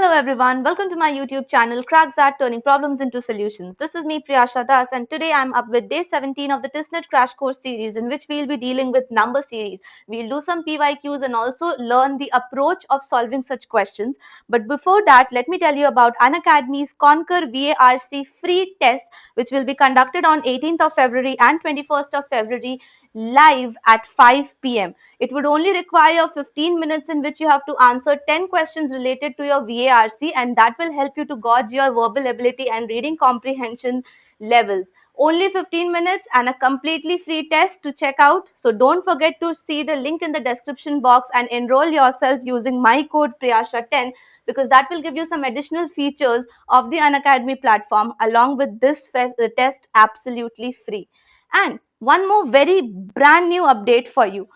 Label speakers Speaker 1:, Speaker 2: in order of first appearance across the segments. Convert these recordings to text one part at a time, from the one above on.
Speaker 1: Hello everyone, welcome to my YouTube channel Crack That Turning Problems into Solutions. This is me Priyasha and today I'm up with day 17 of the TISSNET crash course series in which we'll be dealing with number series. We'll do some PYQs and also learn the approach of solving such questions. But before that, let me tell you about Unacademy's Conquer VARC free test which will be conducted on 18th of February and 21st of February live at 5 p.m. It would only require 15 minutes in which you have to answer 10 questions related to your VARC, and that will help you to gauge your verbal ability and reading comprehension levels. Only 15 minutes and a completely free test to check out. So don't forget to see the link in the description box and enroll yourself using my code Priyasha10 because that will give you some additional features of the Unacademy platform along with this test absolutely free. And one more very brand new update for you.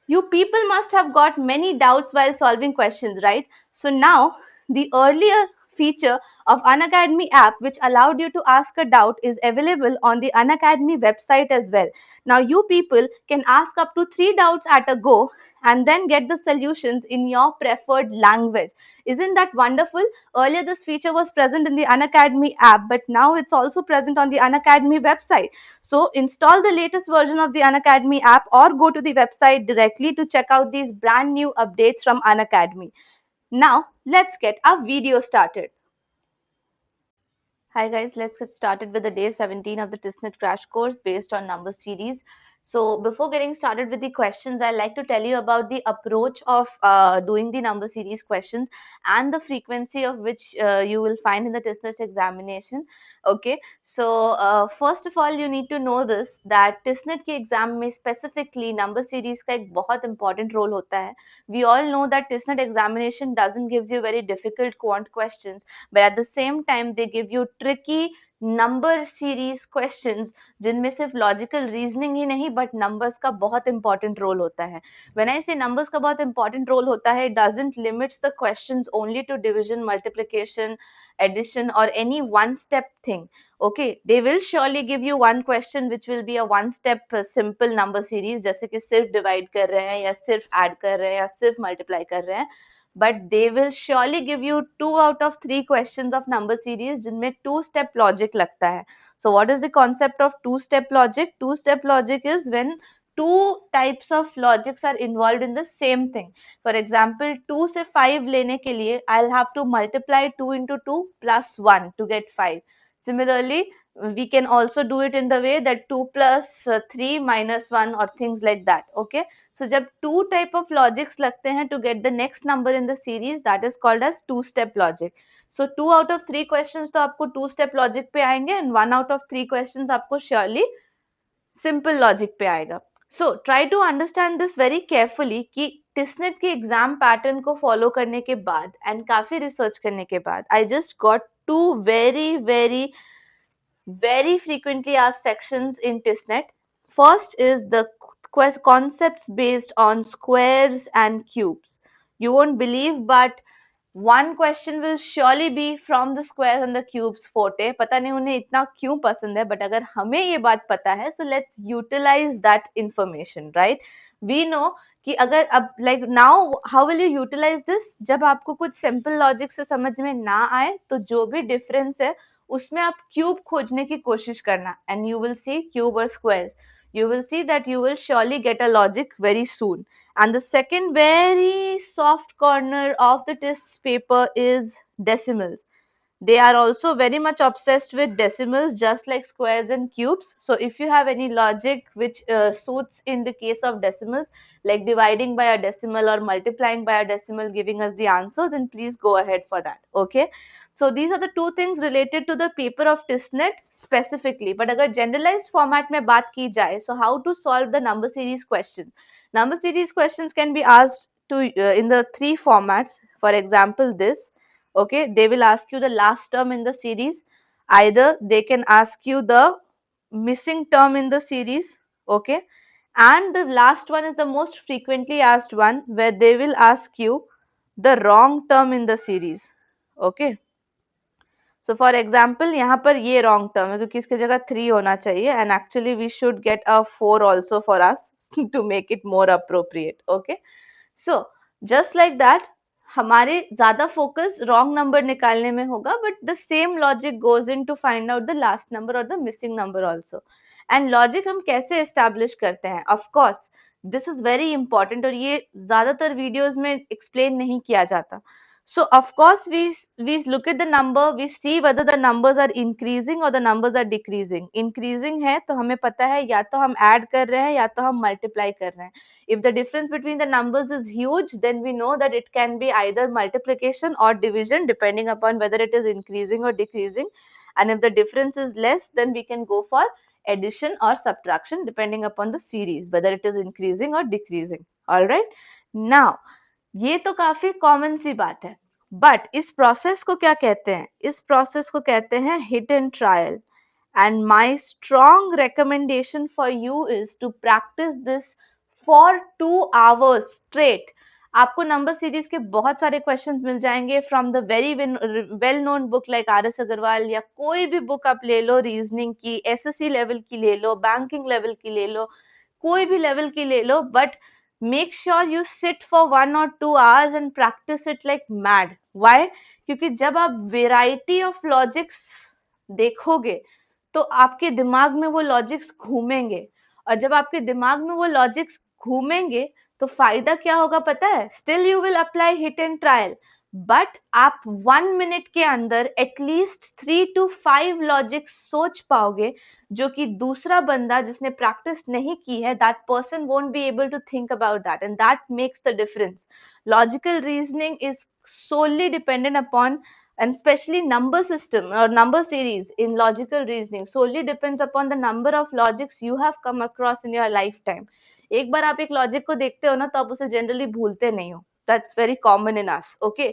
Speaker 1: You people must have got many doubts while solving questions, right? So now the earlier feature of Unacademy app which allowed you to ask a doubt is available on the Unacademy website as well. Now you people can ask up to 3 doubts at a go and then get the solutions in your preferred language. Isn't that wonderful? Earlier this feature was present in the Unacademy app, but now it's also present on the Unacademy website. So install the latest version of the Unacademy app or go to the website directly to check out these brand new updates from Unacademy. Now let's get our video started. Hi guys, let's get started with the day 17 of the TISSNET crash course based on number series. So before getting started with the questions, I'd like to tell you about the approach of doing the number series questions and the frequency of which you will find in the TISSNET examination. Okay, so first of all you need to know this that TISSNET के exam में specifically number series का एक बहुत important role होता है. We all know that TISSNET examination doesn't give you very difficult quant questions, but at the same time they give you tricky number series questions जिनमें सिर्फ logical reasoning ही नहीं but numbers का बहुत important role होता है. When I से numbers का बहुत इंपॉर्टेंट रोल होता है, it doesn't limits the questions only to division, multiplication, addition or any one step thing. Okay, they will surely give you one question which will be a one step simple number series जैसे कि सिर्फ divide कर रहे हैं या सिर्फ add कर रहे हैं या सिर्फ मल्टीप्लाई कर रहे हैं, but they will surely give you 2 out of 3 questions of number series जिनमें 2-step logic लगता है. So what is the concept of 2-step logic? 2-step logic is when two types of logics are involved in the same thing. For example, 2 से 5 लेने के लिए I'll have to multiply 2 into 2 plus 1 to get 5. Similarly, we can also do it in the way that 2 plus 3 minus 1 or things like that. Okay, so जब two type of logics लगते हैं to get the next number in the series, that is called as two-step logic. So 2 out of 3 questions तो आपको two-step logic पे आएंगे and 1 out of 3 questions आपको surely simple logic पे आएगा. So try to understand this very carefully कि TISSNET के exam pattern को फॉलो करने के बाद एंड काफी रिसर्च करने के बाद I just got two very frequently asked sections in TISSNET. First is the concepts based on squares and cubes. You won't believe, but one question will surely be from the squares and the cubes forte. पता नहीं उन्हें इतना क्यों पसंद है, but अगर हमें ये बात पता है, so let's utilize that information, right? We know कि अगर अब like now how will you utilize this? जब आपको कुछ simple logic से समझ में ना आए, तो जो भी difference है उसमें आप क्यूब खोजने की कोशिश करना and you will see cube or squares. You will see that you will surely get a logic very soon. And the second very soft corner of the TISS paper is decimals. They are also very much obsessed with decimals just like squares and cubes. So if you have any logic which suits in the case of decimals, like dividing by a decimal or multiplying by a decimal giving us the answer, then please go ahead for that. Okay, so these are the two things related to the paper of TISSNET specifically. But अगर generalized format में बात की जाए, so how to solve the number series question? Number series questions can be asked to in the 3 formats. For example, this. Okay, they will ask you the last term in the series. Either they can ask you the missing term in the series. Okay, and the last one is the most frequently asked one where they will ask you the wrong term in the series. Okay, so for example यहाँ पर ये wrong term है क्योंकि इसकी जगह 3 होना चाहिए and actually we should get a 4 also for us to make it more appropriate. Okay, so just like that, हमारे ज्यादा फोकस रॉन्ग नंबर निकालने में होगा, but the same logic goes in to find out the last number और the missing number also. And logic हम कैसे establish करते हैं, of course this is very important, और ये ज्यादातर वीडियोस में एक्सप्लेन नहीं किया जाता. So of course we look at the number, we see whether the numbers are increasing or the numbers are decreasing. Increasing है तो हमें पता है या तो हम add कर रहे हैं या तो हम multiply कर रहे हैं. If the difference between the numbers is huge, then we know that it can be either multiplication or division depending upon whether it is increasing or decreasing. And if the difference is less, then we can go for addition or subtraction depending upon the series, whether it is increasing or decreasing. All right. Now ये तो काफी common सी बात है, but इस process को क्या कहते हैं, इस प्रोसेस को कहते हैं hit and trial. And my strong recommendation for you is to practice this for 2 hours straight. आपको नंबर सीरीज के बहुत सारे क्वेश्चंस मिल जाएंगे from the very well known book like R S Agarwal, या कोई भी बुक आप ले लो, रीजनिंग की, एसएससी लेवल की ले लो, बैंकिंग लेवल की ले लो, कोई भी लेवल की ले लो, but make sure you sit for 1 or 2 hours and practice it like mad. Why? क्योंकि जब आप variety of logics देखोगे तो आपके दिमाग में वो लॉजिक्स घूमेंगे, और जब आपके दिमाग में वो लॉजिक्स घूमेंगे तो फायदा क्या होगा पता है, still you will apply hit and trial, but आप 1 मिनट के अंदर एटलीस्ट 3 to 5 लॉजिक्स सोच पाओगे, जो कि दूसरा बंदा जिसने प्रैक्टिस नहीं की है, that person won't be able to think about that, and that makes the difference. Logical reasoning is solely dependent upon, and especially number system or number series in logical reasoning solely depends upon the number of logics you have come across in your lifetime. एक बार आप एक logic को देखते हो ना तो आप उसे जनरली भूलते नहीं हो. That's very common in us, okay?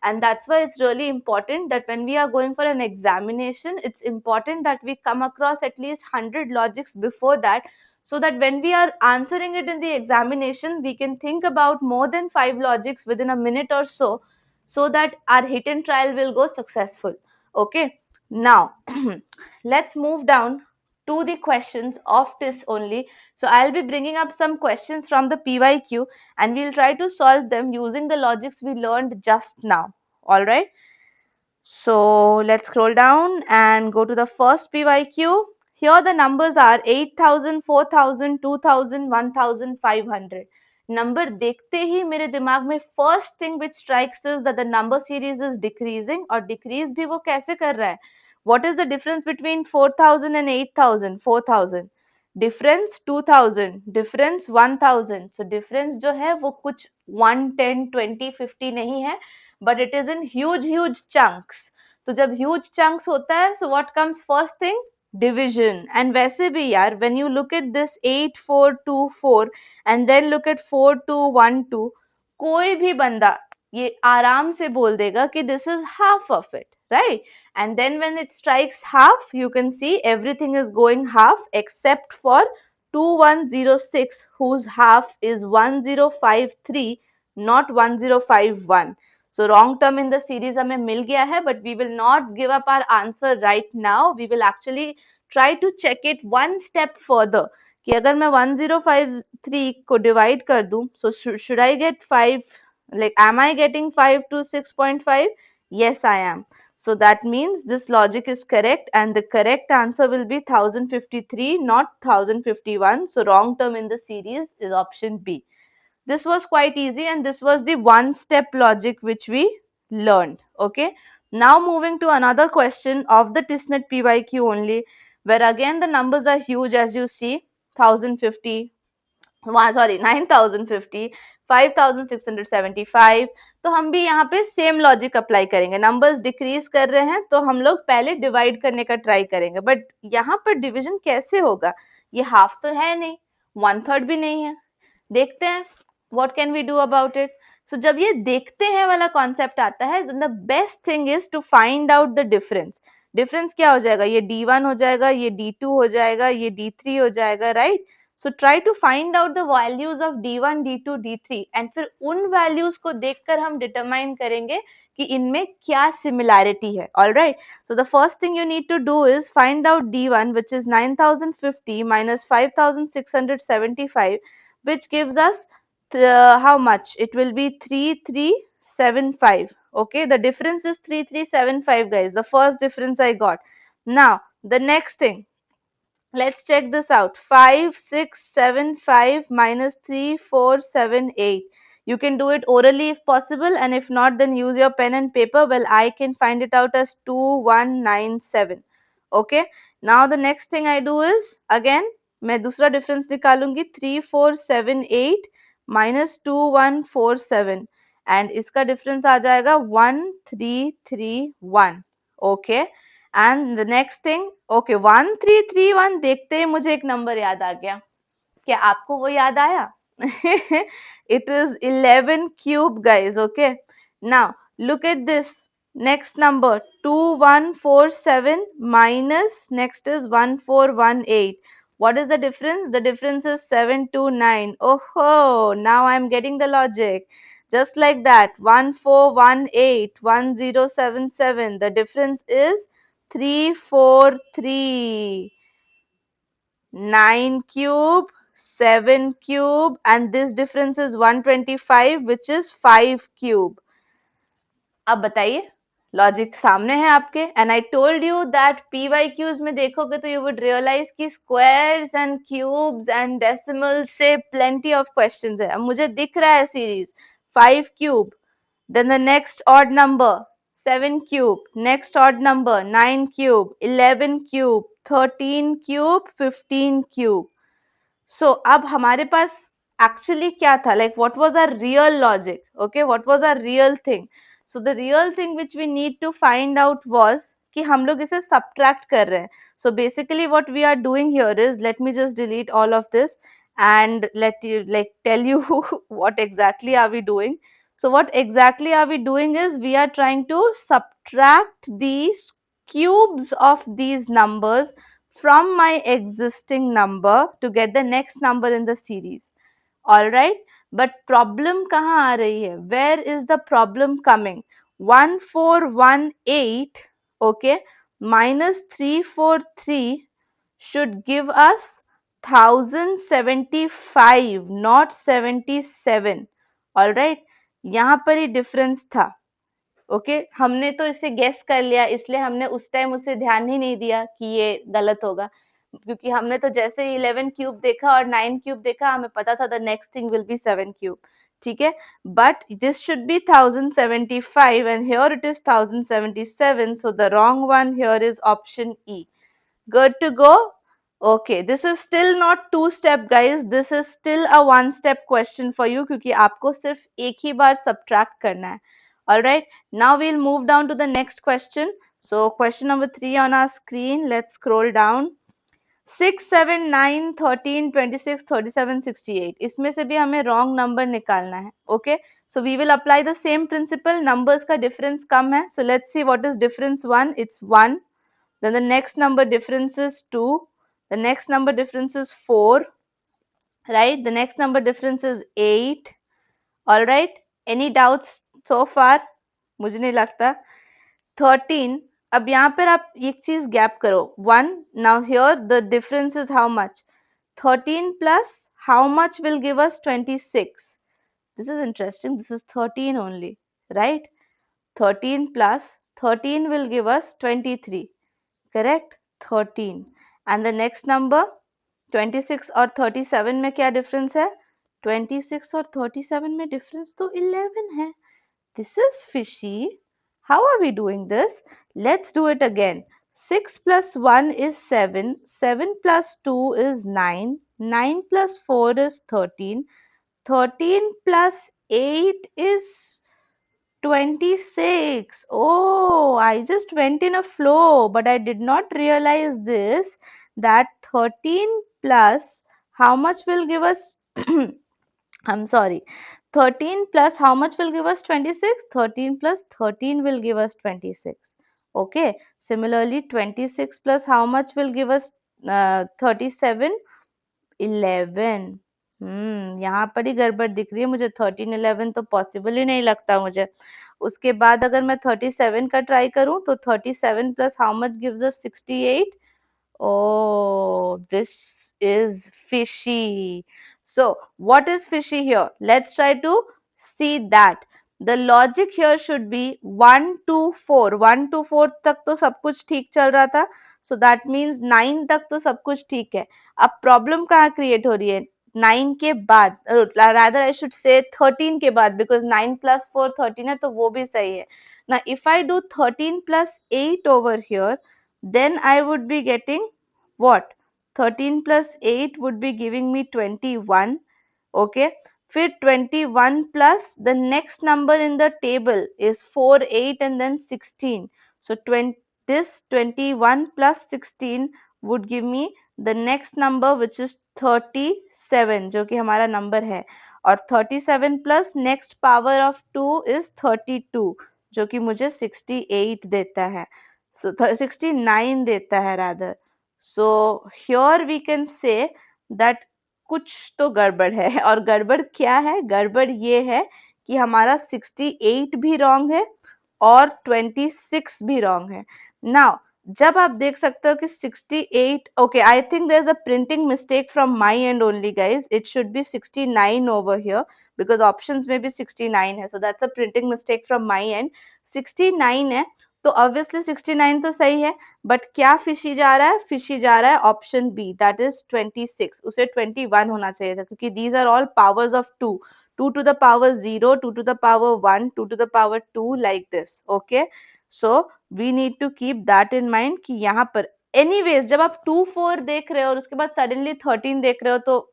Speaker 1: And that's why it's really important that when we are going for an examination, it's important that we come across at least 100 logics before that, so that when we are answering it in the examination, we can think about more than 5 logics within a minute or so that our hit and trial will go successful. Okay, now let's move down to the questions of this only. So I'll be bringing up some questions from the PYQ and we'll try to solve them using the logics we learned just now. All right. So let's scroll down and go to the first PYQ. Here the numbers are 8,000, 4,000, 2,000, 1,500. Number देखते ही मेरे दिमाग में first thing which strikes is that the number series is decreasing, और decrease भी वो कैसे कर रहा है. What is the difference between 4,000 and 8,000? 4,000. Difference 2,000, difference 1,000. So difference जो है वो कुछ 1, 10, 20, 50 नहीं है, but it is in huge chunks. तो जब ह्यूज चंक्स होता है, so what comes first thing? Division. And वैसे भी यार, when you look at this 8,4,2,4 and then look at 4,2,1,2, कोई भी बंदा ये आराम से बोल देगा कि this is half of it, right? And then when it strikes half, you can see everything is going half except for 2106, whose half is 1053, not 1051. So wrong term in the series हमें मिल गया है, but we will not give up our answer right now. We will actually try to check it one step further. कि अगर मैं 1053 को divide कर दूं, so should I get 5? Like, am I getting 5 to 6.5? Yes, I am. So that means this logic is correct, and the correct answer will be 1053, not 1051. So wrong term in the series is option B. This was quite easy, and this was the one step logic which we learned. Okay. Now moving to another question of the TISSNET PYQ only, where again the numbers are huge as you see. 1050, 9050, 5675. तो हम भी यहाँ पे same logic apply करेंगे. Numbers decrease कर रहे हैं तो हम लोग पहले डिवाइड करने का ट्राई करेंगे, बट यहाँ पर डिवीजन कैसे होगा? ये हाफ तो है नहीं, 1/3 भी नहीं है. देखते हैं what can we do about it. So जब ये देखते हैं वाला कॉन्सेप्ट आता है, the best thing is to find out the difference. Difference क्या हो जाएगा? ये D1 हो जाएगा, ये D2 हो जाएगा, ये D3 हो जाएगा, right? So try to find out the values of D1, D2, D3, and फिर उन values को देखकर हम determine करेंगे कि इनमें क्या similarity है. All right. So the first thing you need to do is find out D1, which is 9050 minus 5675, which gives us how much? It will be 33 3375. Okay, the difference is 3375, guys. The first difference I got. Now, the next thing. Let's check this out. 5675 minus 3478. You can do it orally if possible, and if not, then use your pen and paper. Well, I can find it out as 2197. Okay. Now the next thing I do is, again, मैं दूसरा difference निकालूंगी. 3478 minus 2147, and इसका difference आ जाएगा 1331. Okay. And the next thing, okay 1331 देखते ही मुझे एक number याद आ गया. क्या आपको वो याद आया? It is 11 cube, guys. Okay, now look at this next number. 2147 minus next is 1418. What is the difference? The difference is 729. Oh, now I'm getting the logic. Just like that, 1418 1077. The difference is 343. 9 cube, 7 cube, and this difference is 125, which is 5 cube. अब बताइए, logic सामने है आपके. And I told you that PYQs में देखोगे तो you would realise कि squares and cubes and decimals से प्लेंटी ऑफ क्वेश्चंस है. अब मुझे दिख रहा है series 5 cube, then the next odd number 7 cube, next odd number 9 cube, 11 cube, 13 cube, 15 cube. So अब हमारे पास actually क्या था, like what was our real logic? Okay, what was our real thing? So the real thing which we need to find out was कि हम लोग इसे subtract कर रहे हैं. So basically what we are doing here is, let me just delete all of this and let you like tell you what exactly are we doing. So what exactly are we doing is, we are trying to subtract these cubes of these numbers from my existing number to get the next number in the series. All right, but problem kahan aa rahi hai? Where is the problem coming? 1418, okay, minus 343 should give us 1075, not 77. All right, यहाँ पर ही difference था. Okay हमने तो इसे guess कर लिया, इसलिए हमने उस टाइम उसे ध्यान ही नहीं दिया कि ये गलत होगा, क्योंकि हमने तो जैसे ही 11 क्यूब देखा और 9 क्यूब देखा, हमें पता था the next thing will be 7 cube. ठीक है, but this should be 1075 and here it is 1077, so the wrong one here is option E. Good to go. Okay, this is still not two step, guys. This is still a one step question for you, क्योंकि आपको सिर्फ एक ही बार subtract करना है. All right, now we'll move down to the next question. So question number 3 on our screen. Let's scroll down. 6, 7, 9, 13, 26, 37, 68. इसमें से भी हमें wrong number निकालना है. Okay, so we will apply the same principle. Numbers का difference कम है. So let's see what is difference 1. It's 1. Then the next number difference is 2. The next number difference is 4. Right? The next number difference is 8. All right. Any doubts so far? मुझे नहीं लगता. 13. अब यहाँ पर आप एक चीज गैप करो. 1. Now here the difference is how much? 13 plus how much will give us 26? This is interesting. This is 13 only. Right? 13 plus 13 will give us 23. Correct? 13. And the next number 26 और 37 में क्या difference है? 26 और 37 में difference तो 11 है. This is fishy. How are we doing this? Let's do it again. 6 plus 1 is 7. 7 plus 2 is 9. 9 plus 4 is 13. 13 plus 8 is 26. Oh, I just went in a flow, but I did not realize this, that 13 plus how much will give us I'm sorry, 13 plus how much will give us 26? 13 plus 13 will give us 26. Okay, similarly 26 plus how much will give us 37? 11. यहाँ पर ही गड़बड़ दिख रही है मुझे. 13 11 तो possible ही नहीं लगता मुझे. उसके बाद अगर मैं 37 का ट्राई करूं तो 37 plus how much gives us 68. Oh, this is fishy. So what is fishy here? Let's try to see that. The logic here should be 1 to 4, 1 to 4 तक तो सब कुछ ठीक चल रहा था, सो दैट मीन्स 9 तक तो सब कुछ ठीक है। अब प्रॉब्लम कहाँ क्रिएट हो रही है? 9 के बाद, rather I should say 13 के बाद, because 9 plus 4 13 है, तो वो भी सही है ना। if I do 13 plus 8 over here, then I would be getting what? 13 plus 8 would be giving me 21. Okay, फिर 21 plus the next number in the table is 4, 8 and then 16. So this 21 plus 16 would give me the next number which is 37, जो कि हमारा number है, और 37 plus next power of 2 is 32, जो कि मुझे 68 देता है, so 69 देता है rather. So here we can say that कुछ तो गड़बड़ है, और गड़बड़ क्या है? गड़बड़ ये है कि हमारा 68 भी रॉन्ग है और 26 भी रॉन्ग है। नाउ जब आप देख सकते हो कि 68, okay, I think there is a printing mistake from my end only guys, it should be 69 over here because options में भी 69 है, so that's a printing mistake from my end. 69 है तो ऑब्वियसली 69 तो सही है, बट क्या फिशी जा रहा है? फिशी जा रहा है ऑप्शन बी, दैट इज 26, उसे 21 होना चाहिए था, क्योंकि these are all powers of 2, 2 to the power 0, 2 to the power 1, 2 to the power 2, like this. Okay, so we need to keep that in mind कि यहाँ पर anyways जब आप 2 4 देख रहे हो और उसके बाद suddenly 13 देख रहे हो, तो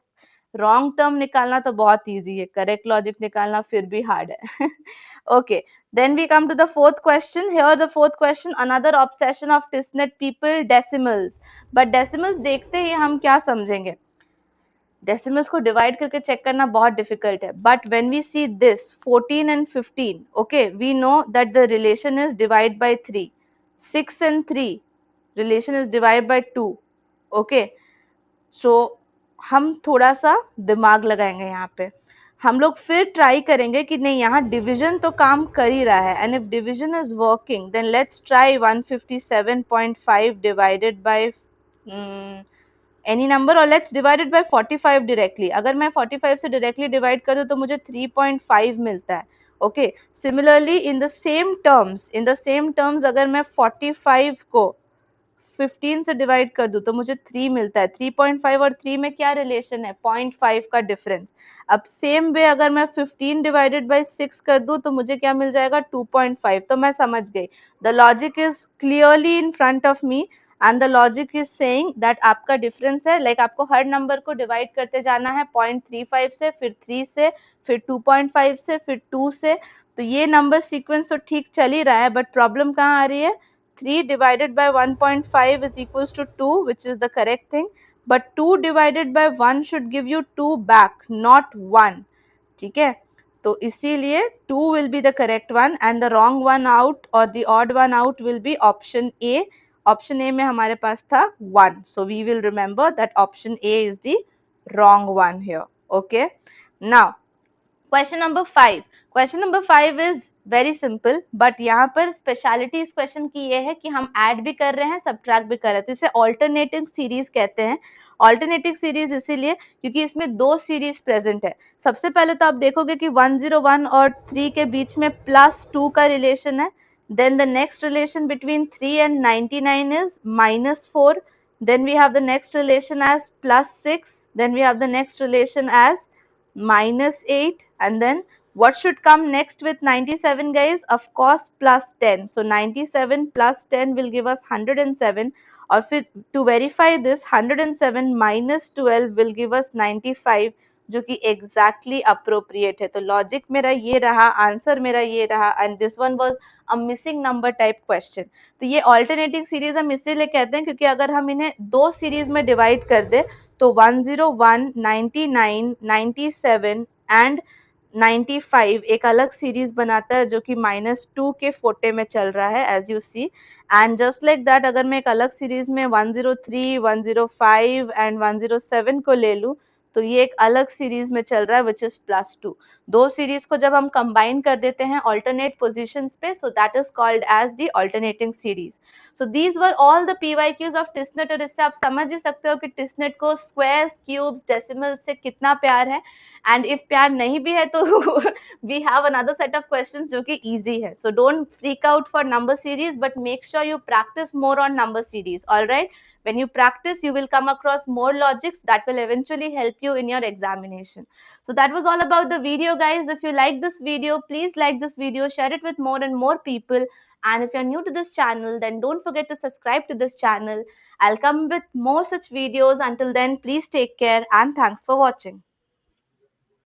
Speaker 1: रॉन्ग टर्म निकालना तो बहुत इजी है, करेक्ट लॉजिक निकालना फिर भी हार्ड है। Okay, then we come to the fourth question. Here the fourth question, another obsession of TISSNET people, decimals. But decimals देखते ही हम क्या समझेंगे? डेसिमल्स को डिवाइड करके चेक करना बहुत डिफिकल्ट है, but when we see this 14 and 15, okay, we know that the relation is divide by 3, 6 and 3 relation is divide by 2, okay. So हम थोड़ा सा दिमाग लगाएंगे यहाँ पे, हम लोग फिर ट्राई करेंगे कि नहीं यहाँ डिवीजन तो काम कर ही रहा है, and if division is working then let's try 157.5 divided by any number, और let's divide it by 45 directly. अगर मैं 45 से डायरेक्टली डिवाइड कर दूं तो मुझे 3.5 मिलता है। Okay, similarly in the same terms अगर मैं 45 को 15 से डिवाइड कर दूं तो मुझे 3 मिलता है। 3.5 और 3 में क्या रिलेशन है? 0.5 का डिफरेंस। अब सेम वे अगर मैं 15 डिवाइडेड बाय 6 कर दूं तो मुझे क्या मिल जाएगा? 2.5। तो मैं समझ गई, the logic is clearly in front of me and the logic is saying that आपका डिफरेंस है, लाइक आपको हर नंबर को डिवाइड करते जाना है 0.35 से, फिर 3 से, फिर 2.5 से, फिर 2 से। तो ये नंबर सीक्वेंस तो ठीक चल ही रहा है, बट प्रॉब्लम कहाँ आ रही है? 3 divided by 1.5 is equals to 2, which is the correct thing, but 2 divided by 1 should give you 2 back, not 1. ठीक है, तो इसीलिए 2 will be the correct one and the wrong one out or the odd one out will be option A. Option A में हमारे पास था 1, so we will remember that option A is the wrong one here. Okay, now question number 5। Question number 5 is very simple, but यहाँ पर speciality इस question की ये है कि हम ऐड भी कर रहे हैं, सब्ट्रैक्ट भी कर रहे हैं, तो इसे ऑल्टरनेटिंग सीरीज कहते हैं। ऑल्टरनेटिंग सीरीज इसीलिए क्योंकि इसमें दो सीरीज प्रेजेंट है। सबसे पहले तो आप देखोगे कि 101 और 3 के बीच में +2 का रिलेशन है, then the next relation between 3 and 99 is -4, then we have the next relation as +6, then we have the next relation as -8, and then what should come next with 97 guys? Of course +10. So 97 plus 10 will give us 107, और फिर to verify this 107 minus 12 will give us 95, जो कि exactly appropriate है। तो logic मेरा ये रहा, answer मेरा ये रहा, and this one was a missing number type question. तो ये ऑल्टरनेटिंग सीरीज हम इसीलिए कहते हैं क्योंकि अगर हम इन्हें दो सीरीज में डिवाइड कर दे तो 101, 99, 97 एंड 95 एक अलग सीरीज बनाता है जो कि -2 के फोटे में चल रहा है, as you see. And just like that अगर मैं एक अलग सीरीज में 103, 105 एंड 107 को ले लूं तो ये एक अलग सीरीज में चल रहा है विच इज +2. दो सीरीज को जब हम कंबाइन कर देते हैं ऑल्टरनेट पोजीशंस पे, so that is called as the alternating series. So these were all the PYQs of TISSNET. और इससे आप समझ ही सकते हो कि टिस्नेट को स्क्वायर्स, क्यूब्स, डेसिमल से कितना प्यार है. एंड इफ प्यार नहीं भी है तो we have another set of questions जो कि इजी है. So don't freak out for number series, but make sure you practice more on number series. All right, when you practice you will come across more logics that will eventually help you in your examination. So that was all about the video, guys. If you like this video, please like this video, share it with more and more people. And if you're new to this channel, then don't forget to subscribe to this channel. I'll come with more such videos. Until then, please take care and thanks for watching.